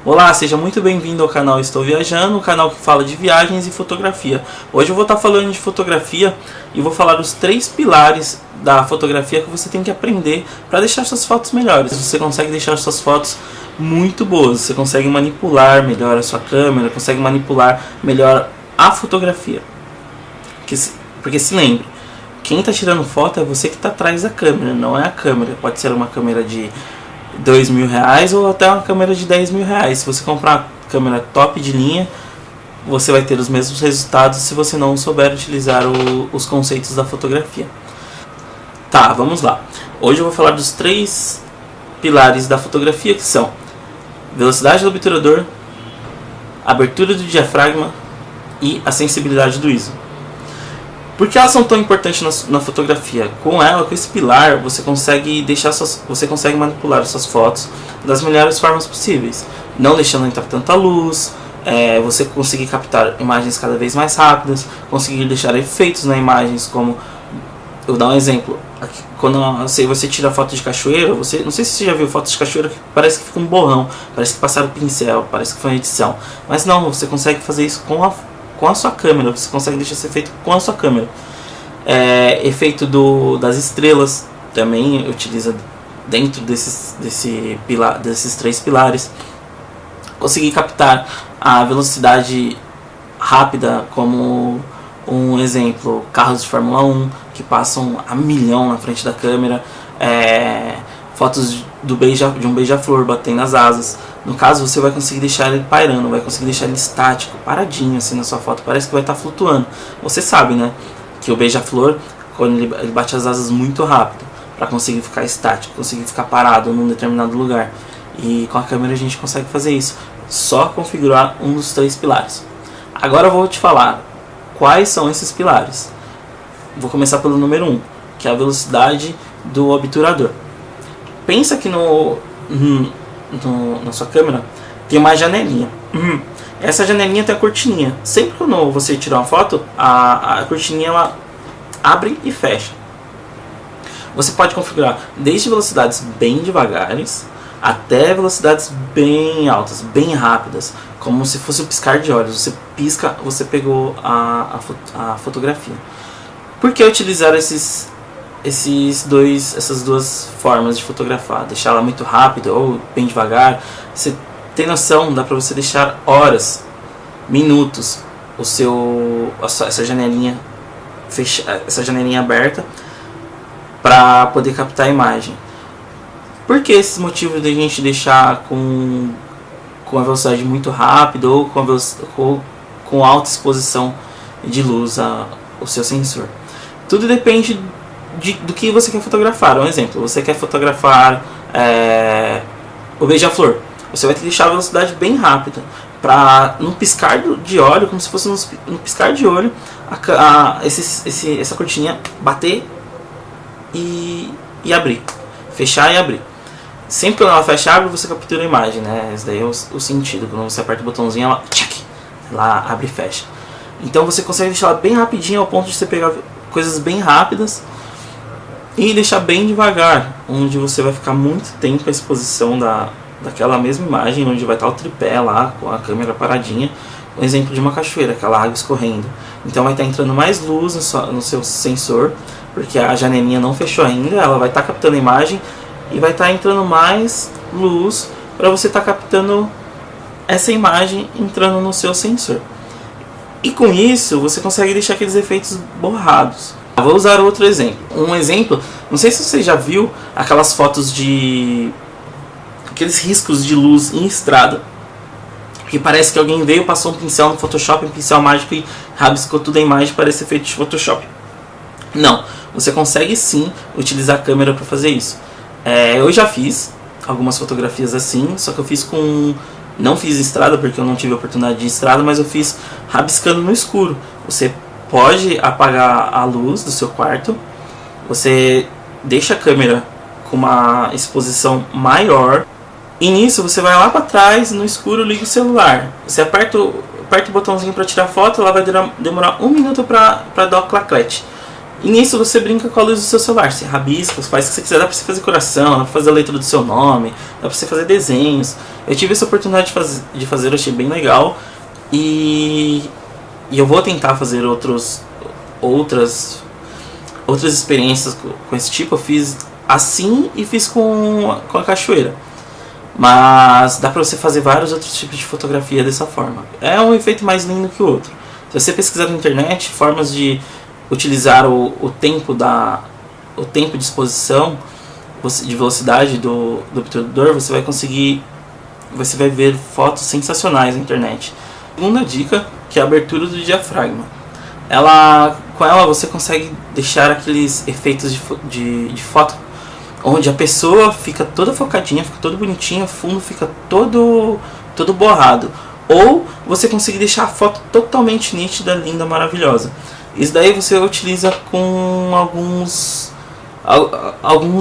Olá, seja muito bem-vindo ao canal Estou Viajando, um canal que fala de viagens e fotografia. Hoje eu vou estar falando de fotografia e vou falar dos 3 pilares da fotografia que você tem que aprender para deixar suas fotos melhores. Você consegue deixar suas fotos muito boas, você consegue manipular melhor a sua câmera, consegue manipular melhor a fotografia. Porque se lembre, quem está tirando foto é você que está atrás da câmera, não é a câmera. Pode ser uma câmera de R$2.000 ou até uma câmera de R$10.000. Se você comprar uma câmera top de linha, você vai ter os mesmos resultados se você não souber utilizar os conceitos da fotografia. Tá, vamos lá. Hoje eu vou falar dos 3 pilares da fotografia, que são velocidade do obturador, abertura do diafragma e a sensibilidade do ISO. Por que elas são tão importantes na fotografia? Com esse pilar, você consegue manipular suas fotos das melhores formas possíveis, não deixando entrar tanta luz, você conseguir captar imagens cada vez mais rápidas, conseguir deixar efeitos nas imagens, como eu vou dar um exemplo. Quando você tira foto de cachoeira, não sei se você já viu fotos de cachoeira que parece que fica um borrão, parece que passaram pincel, parece que foi uma edição, mas não, você consegue fazer isso com a sua câmera, você consegue deixar esse efeito com a sua câmera. Efeito das estrelas também utiliza dentro desses 3 pilares. Conseguir captar a velocidade rápida, como um exemplo, carros de Fórmula 1 que passam a milhão na frente da câmera, fotos de um beija-flor batendo as asas. No caso, você vai conseguir deixar ele pairando, vai conseguir deixar ele estático, paradinho assim na sua foto, parece que vai estar flutuando. Você sabe, né, que o beija-flor, quando ele bate as asas muito rápido, para conseguir ficar estático, conseguir ficar parado num determinado lugar. E com a câmera a gente consegue fazer isso, só configurar um dos 3 pilares. Agora eu vou te falar quais são esses pilares. Vou começar pelo número 1, que é a velocidade do obturador. Pensa que na sua câmera tem uma janelinha. Essa janelinha tem a cortininha. Sempre quando você tirar uma foto, a cortininha ela abre e fecha. Você pode configurar desde velocidades bem devagares até velocidades bem altas, bem rápidas, como se fosse um piscar de olhos. Você pisca, você pegou a fotografia. Por que utilizar essas 2 formas de fotografar? Deixar ela muito rápido ou bem devagar? Você tem noção, dá para você deixar horas, minutos essa janelinha aberta para poder captar a imagem. Por que esses motivos de a gente deixar com a velocidade muito rápida ou com alta exposição de luz o seu sensor? Tudo depende do que você quer fotografar. Um exemplo, você quer fotografar o beija-flor, você vai ter que deixar a velocidade bem rápida para num piscar de olho, como se fosse num piscar de olho, essa cortininha bater e abrir, fechar e abrir. Sempre quando ela fecha e abre, você captura a imagem, né? Esse daí é o sentido. Quando você aperta o botãozinho, ela abre e fecha. Então você consegue deixar ela bem rapidinho, ao ponto de você pegar coisas bem rápidas e deixar bem devagar, onde você vai ficar muito tempo a exposição daquela mesma imagem, onde vai estar o tripé lá com a câmera paradinha. Um exemplo de uma cachoeira, aquela água escorrendo. Então vai estar entrando mais luz no seu sensor, porque a janelinha não fechou ainda, ela vai estar captando a imagem e vai estar entrando mais luz para você estar captando essa imagem entrando no seu sensor. E com isso você consegue deixar aqueles efeitos borrados. Vou usar outro exemplo. Um exemplo, não sei se você já viu aquelas fotos aqueles riscos de luz em estrada, que parece que alguém veio, passou um pincel no Photoshop, um pincel mágico, e rabiscou toda a imagem, parece efeito de Photoshop. Não, você consegue sim utilizar a câmera para fazer isso. Eu já fiz algumas fotografias assim, só que eu fiz não fiz estrada porque eu não tive a oportunidade de estrada, mas eu fiz rabiscando no escuro. Você pode apagar a luz do seu quarto, você deixa a câmera com uma exposição maior, e nisso você vai lá para trás, no escuro, liga o celular. Você aperta o botãozinho para tirar foto, ela vai demorar 1 minuto para dar o claquete. E nisso você brinca com a luz do seu celular. Você rabisca, faz o que você quiser. Dá pra você fazer coração, dá pra fazer a letra do seu nome, dá pra você fazer desenhos. Eu tive essa oportunidade de fazer, eu achei bem legal. E eu vou tentar fazer outras experiências com esse tipo. Eu fiz assim e fiz com a cachoeira. Mas dá pra você fazer vários outros tipos de fotografia dessa forma. É um efeito mais lindo que o outro. Se você pesquisar na internet formas de utilizar o tempo de exposição, de velocidade do obturador, você vai ver fotos sensacionais na internet. Segunda dica, que é a abertura do diafragma. Com ela você consegue deixar aqueles efeitos de foto onde a pessoa fica toda focadinha, fica toda bonitinha, o fundo fica todo borrado. Ou você consegue deixar a foto totalmente nítida, linda, maravilhosa. Isso daí você utiliza com alguns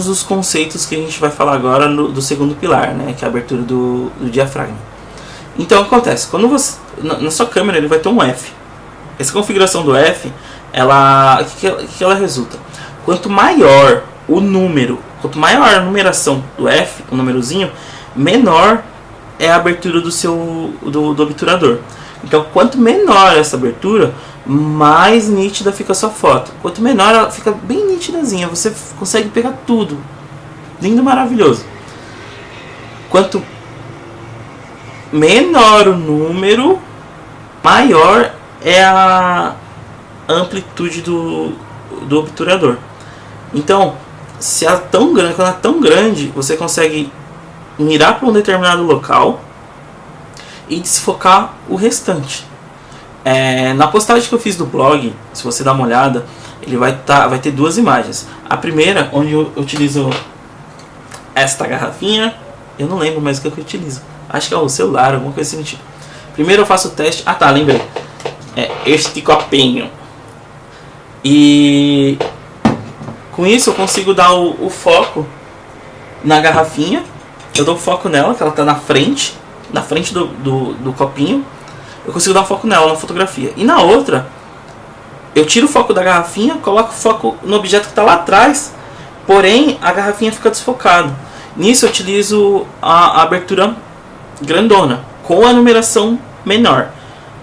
dos conceitos que a gente vai falar agora do segundo pilar, né, que é a abertura do diafragma. Então acontece, quando você na sua câmera ele vai ter um F. Essa configuração do F, o que ela resulta? Quanto maior o número, quanto maior a numeração do F, o númerozinho, menor é a abertura do obturador. Então, quanto menor essa abertura, mais nítida fica a sua foto. Quanto menor, ela fica bem nítidazinha. Você consegue pegar tudo. Lindo, maravilhoso. Quanto menor o número, maior é a amplitude do obturador. Então, se ela é tão grande, quando ela é tão grande, você consegue mirar para um determinado local e desfocar o restante. Na postagem que eu fiz do blog, se você dar uma olhada, ele vai ter duas imagens. A primeira, onde eu utilizo esta garrafinha, eu não lembro mais o que eu utilizo. Acho que é o celular, alguma coisa assim do tipo. Primeiro eu faço o teste. Ah tá, lembrei. Este copinho. E com isso eu consigo dar o foco na garrafinha. Eu dou foco nela, que ela está na frente do copinho. Eu consigo dar foco nela na fotografia. E na outra, eu tiro o foco da garrafinha, coloco o foco no objeto que está lá atrás, porém a garrafinha fica desfocada. Nisso eu utilizo a abertura grandona, com a numeração menor.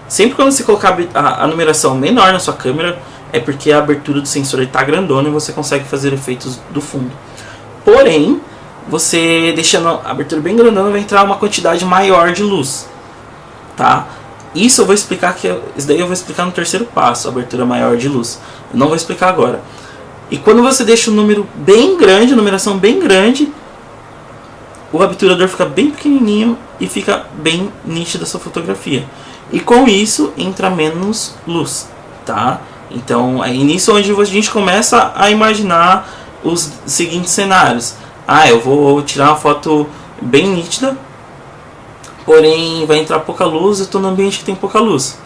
Sempre quando você colocar a numeração menor na sua câmera, é porque a abertura do sensor está grandona e você consegue fazer efeitos do fundo. Porém, você deixando a abertura bem grandona, vai entrar uma quantidade maior de luz, tá? Isso daí eu vou explicar no terceiro passo, a abertura maior de luz. Eu não vou explicar agora. E quando você deixa o número bem grande, a numeração bem grande, o obturador fica bem pequenininho e fica bem nítida a sua fotografia. E com isso entra menos luz, tá? Então é nisso onde a gente começa a imaginar os seguintes cenários. Eu vou tirar uma foto bem nítida, porém vai entrar pouca luz, eu estou num ambiente que tem pouca luz.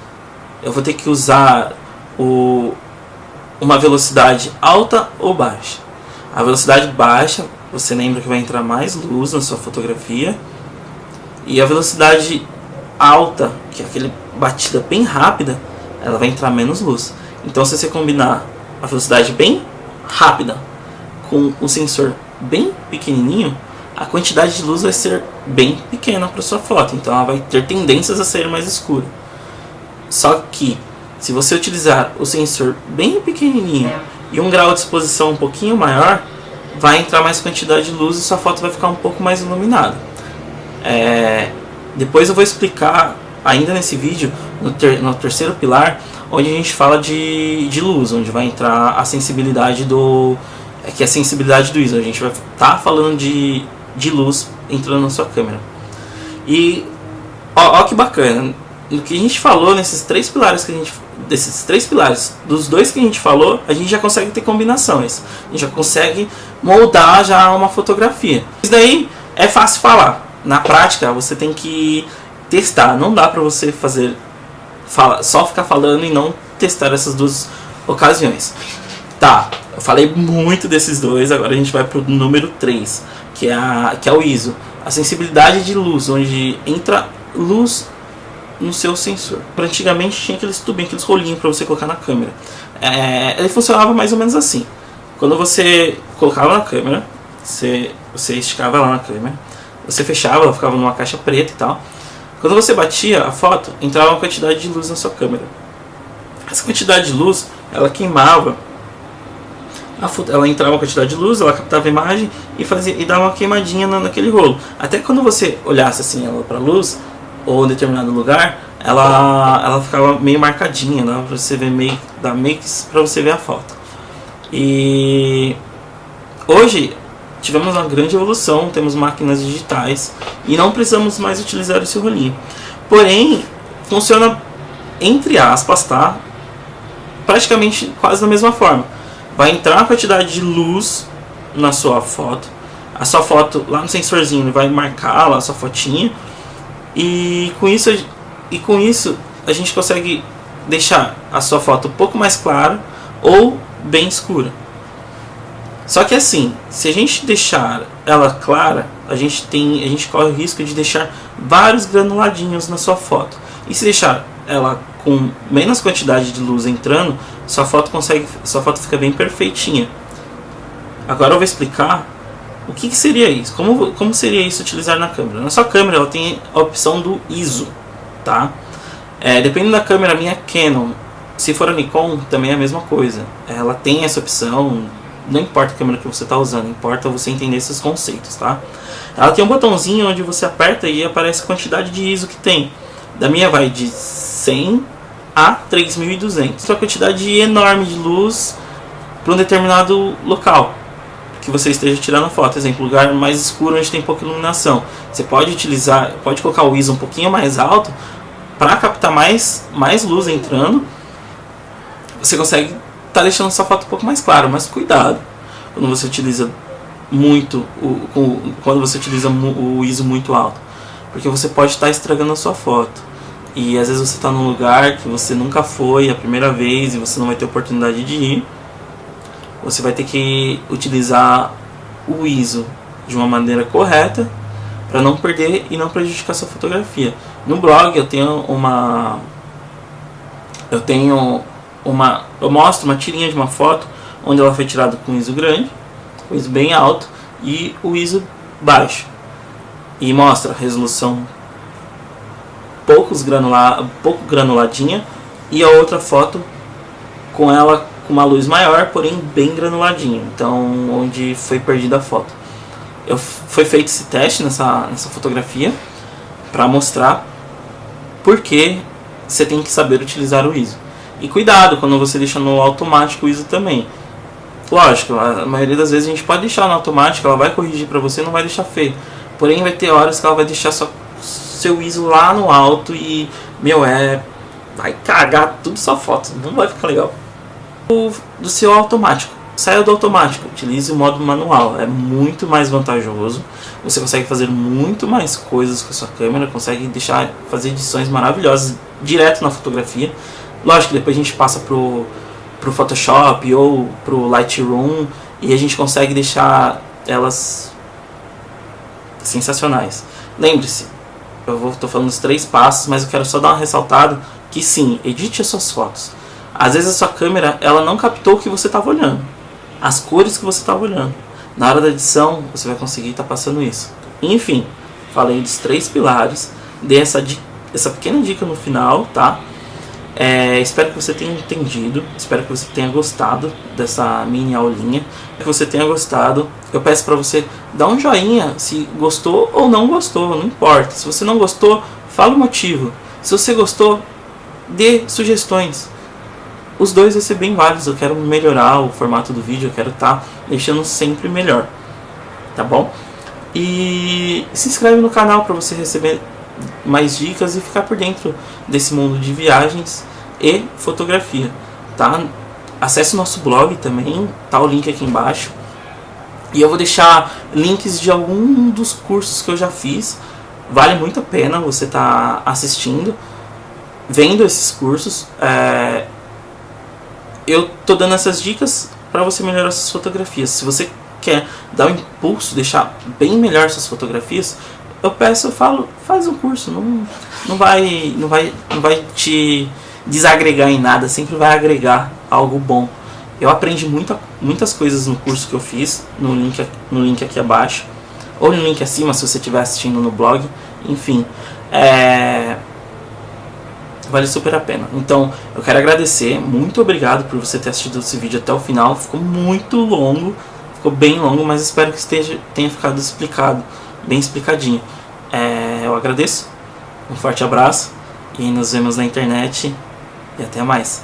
Eu vou ter que usar uma velocidade alta ou baixa. A velocidade baixa, você lembra que vai entrar mais luz na sua fotografia. E a velocidade alta, que é aquele batida bem rápida, ela vai entrar menos luz. Então se você combinar a velocidade bem rápida com o sensor bem pequenininho, a quantidade de luz vai ser bem pequena para sua foto, então ela vai ter tendências a ser mais escura. Só que se você utilizar o sensor bem pequenininho e um grau de exposição um pouquinho maior, vai entrar mais quantidade de luz e sua foto vai ficar um pouco mais iluminada. Depois eu vou explicar ainda nesse vídeo, no terceiro pilar, onde a gente fala de luz, onde vai entrar a sensibilidade que é a sensibilidade do ISO. A gente vai estar falando de luz entrando na sua câmera. E ó que bacana, no que a gente falou nesses três pilares dos dois que a gente falou, a gente já consegue ter combinações, a gente já consegue moldar já uma fotografia. Isso daí é fácil falar, na prática você tem que testar. Não dá pra você só ficar falando e não testar essas duas ocasiões. Tá, eu falei muito desses dois, agora a gente vai pro número 3, que é o ISO. A sensibilidade de luz, onde entra luz no seu sensor. Antigamente tinha aqueles tubinhos, aqueles rolinhos para você colocar na câmera. ele funcionava mais ou menos assim. Quando você colocava na câmera, você esticava ela na câmera, você fechava, ela ficava numa caixa preta e tal. Quando você batia a foto, entrava uma quantidade de luz na sua câmera. Essa quantidade de luz, ela queimava. Ela entrava uma quantidade de luz, ela captava a imagem e dava uma queimadinha naquele rolo. Até quando você olhasse assim ela para a luz, ou em determinado lugar, ela ficava meio marcadinha, né? Pra você ver dá meio que para você ver a foto. E hoje tivemos uma grande evolução, temos máquinas digitais e não precisamos mais utilizar esse rolinho. Porém, funciona entre aspas, tá? Praticamente quase da mesma forma. Vai entrar uma quantidade de luz na sua foto. A sua foto lá no sensorzinho vai marcar lá a sua fotinha. E com isso a gente consegue deixar a sua foto um pouco mais clara ou bem escura. Só que assim, se a gente deixar ela clara, a gente corre o risco de deixar vários granuladinhos na sua foto. E se deixar ela com menos quantidade de luz entrando, sua foto fica bem perfeitinha. Agora eu vou explicar o que seria isso. Como seria isso utilizar na câmera? Na sua câmera ela tem a opção do ISO, tá? Dependendo da câmera, minha Canon, se for a Nikon, também é a mesma coisa. Ela tem essa opção, não importa a câmera que você está usando, importa você entender esses conceitos, tá? Ela tem um botãozinho onde você aperta e aparece a quantidade de ISO que tem. Da minha vai de 100 a 3200. Uma quantidade enorme de luz para um determinado local que você esteja tirando a foto. Exemplo, lugar mais escuro onde tem pouca iluminação. Você pode colocar o ISO um pouquinho mais alto para captar mais luz entrando. Você consegue estar deixando sua foto um pouco mais clara, mas cuidado quando você utiliza o ISO muito alto, porque você pode estar estragando a sua foto. E às vezes você está num lugar que você nunca foi a primeira vez e você não vai ter oportunidade de ir. Você vai ter que utilizar o ISO de uma maneira correta para não perder e não prejudicar sua fotografia. No blog eu mostro uma tirinha de uma foto onde ela foi tirada com ISO grande, com ISO bem alto e o ISO baixo. E mostra a resolução pouco granuladinha e a outra foto com ela com uma luz maior, porém bem granuladinha, então onde foi perdida a foto. Foi feito esse teste nessa fotografia para mostrar porque você tem que saber utilizar o ISO. E cuidado quando você deixa no automático o ISO também. Lógico, a maioria das vezes a gente pode deixar no automático, ela vai corrigir para você, não vai deixar feio. Porém vai ter horas que ela vai deixar seu ISO lá no alto e, vai cagar tudo sua foto, não vai ficar legal. Do seu automático, saia do automático, utilize o modo manual, é muito mais vantajoso, você consegue fazer muito mais coisas com a sua câmera, consegue fazer edições maravilhosas direto na fotografia. Lógico que depois a gente passa pro Photoshop ou pro Lightroom e a gente consegue deixar elas sensacionais. Lembre-se, estou falando os 3 passos, mas eu quero só dar uma ressaltada que sim, edite as suas fotos. Às vezes a sua câmera ela não captou o que você estava olhando, as cores que você estava olhando. Na hora da edição você vai conseguir estar passando isso. Enfim, falei dos 3 pilares, dei essa pequena dica no final, tá? Espero que você tenha entendido, espero que você tenha gostado dessa mini aulinha, que você tenha gostado. Eu peço para você dar um joinha se gostou ou não gostou, não importa. Se você não gostou, fala o motivo. Se você gostou, dê sugestões. Os dois vai ser bem válidos. Eu quero melhorar o formato do vídeo, eu quero estar deixando sempre melhor, tá bom? E se inscreve no canal para você receber mais dicas e ficar por dentro desse mundo de viagens e fotografia, tá? Acesse o nosso blog também, tá o link aqui embaixo. E eu vou deixar links de algum dos cursos que eu já fiz. Vale muito a pena você estar assistindo, vendo esses cursos. Eu tô dando essas dicas para você melhorar suas fotografias. Se você quer dar um impulso, deixar bem melhor suas fotografias, eu falo, faz um curso. Não vai te desagregar em nada, sempre vai agregar algo bom. Eu aprendi muitas coisas no curso que eu fiz, no link aqui abaixo, ou no link acima se você estiver assistindo no blog, enfim, vale super a pena. Então, eu quero agradecer, muito obrigado por você ter assistido esse vídeo até o final. Ficou muito longo, ficou bem longo, mas espero que tenha ficado explicado, bem explicadinho. Eu agradeço, um forte abraço e nos vemos na internet e até mais.